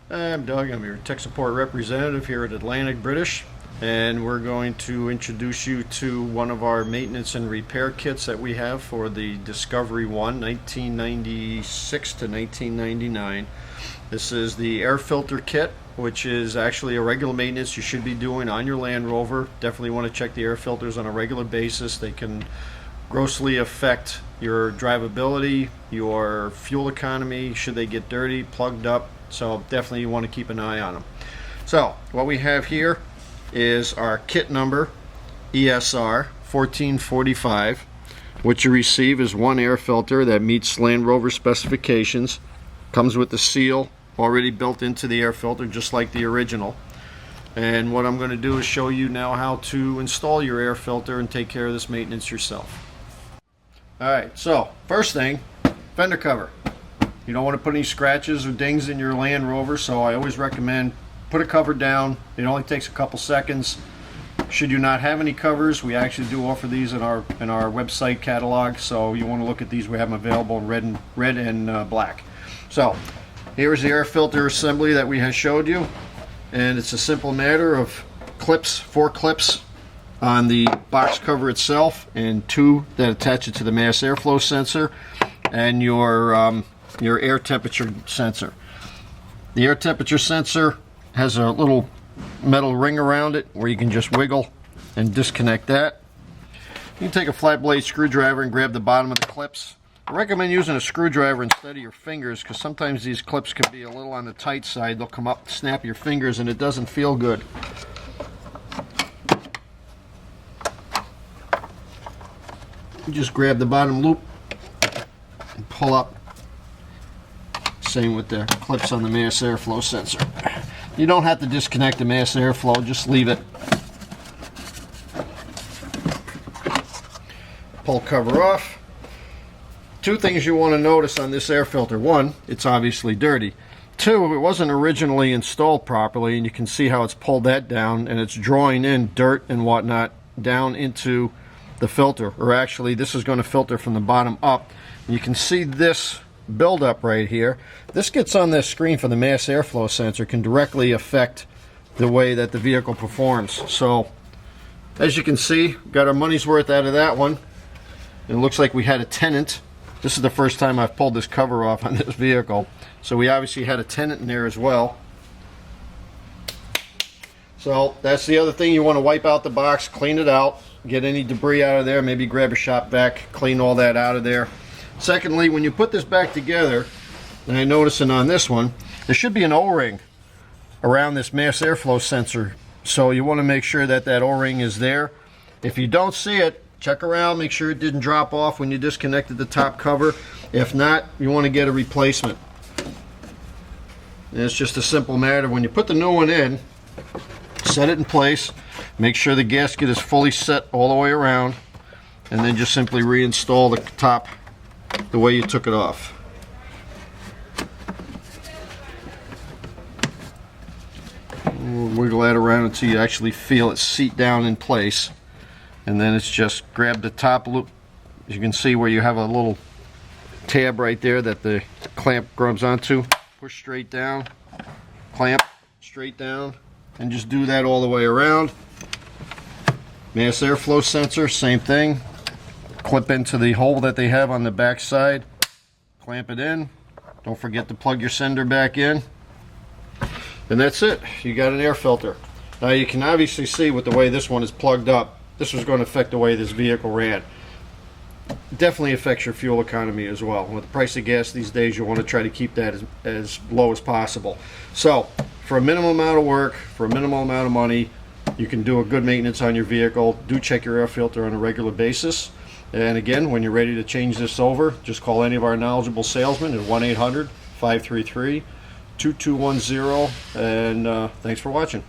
I'm Doug. I'm your tech support representative here at Atlantic British, and we're going to introduce you to one of our maintenance and repair kits that we have for the Discovery 1, 1996 to 1999. This is the air filter kit, which is actually a regular maintenance you should be doing on your Land Rover. Definitely want to check the air filters on a regular basis. They can grossly affect your drivability, your fuel economy, should they get dirty, plugged up. So definitely you want to keep an eye on them. So what we have here is our kit number ESR 1445. What you receive is one air filter that meets Land Rover specifications. Comes with the seal already built into the air filter, just like the original. And what I'm going to do is show you now how to install your air filter and take care of this maintenance yourself. Alright, so first thing, fender cover. You don't want to put any scratches or dings in your Land Rover, so I always recommend put a cover down. It only takes a couple seconds. Should you not have any covers, we actually do offer these in our website catalog, so you want to look at these. We have them available in red and black. So here's the air filter assembly that we have showed you, and it's a simple matter of clips, 4 clips on the box cover itself, and 2 that attach it to the mass airflow sensor and your air temperature sensor. The air temperature sensor has a little metal ring around it where you can just wiggle and disconnect that. You can take a flat blade screwdriver and grab the bottom of the clips. I recommend using a screwdriver instead of your fingers, because sometimes these clips can be a little on the tight side. They'll come up, snap your fingers, and it doesn't feel good. You just grab the bottom loop and pull up. Same with the clips on the mass airflow sensor. You don't have to disconnect the mass airflow, just leave it. Pull cover off. 2 things you want to notice on this air filter. 1, it's obviously dirty. 2, it wasn't originally installed properly, and you can see how it's pulled that down, and it's drawing in dirt and whatnot down into the filter. Or actually, this is going to filter from the bottom up. And you can see this buildup right here. This gets on this screen for the mass airflow sensor, can directly affect the way that the vehicle performs. So as you can see, got our money's worth out of that one. It looks like we had a tenant. This is the first time I've pulled this cover off on this vehicle, so we obviously had a tenant in there as well. So that's the other thing. You want to wipe out the box, clean it out, get any debris out of there, maybe grab a shop vac, clean all that out of there. Secondly, when you put this back together, and I'm noticing on this one, there should be an O-ring around this mass airflow sensor. So you want to make sure that that O-ring is there. If you don't see it, check around, make sure it didn't drop off when you disconnected the top cover. If not, you want to get a replacement. And it's just a simple matter. When you put the new one in, set it in place, make sure the gasket is fully set all the way around, and then just simply reinstall the top the way you took it off. Wiggle that around until you actually feel it seat down in place, and then it's just grab the top loop. As you can see where you have a little tab right there that the clamp grabs onto, push straight down, clamp straight down, and just do that all the way around. Mass airflow sensor, same thing. Clip into the hole that they have on the back side, clamp it in. Don't forget to plug your sender back in, and that's it. You got an air filter. Now you can obviously see with the way this one is plugged up, this was going to affect the way this vehicle ran. Definitely affects your fuel economy as well. With the price of gas these days, you want to try to keep that as low as possible. So for a minimum amount of work, for a minimal amount of money, you can do a good maintenance on your vehicle. Do check your air filter on a regular basis. And again, when you're ready to change this over, just call any of our knowledgeable salesmen at 1-800-533-2210. And thanks for watching.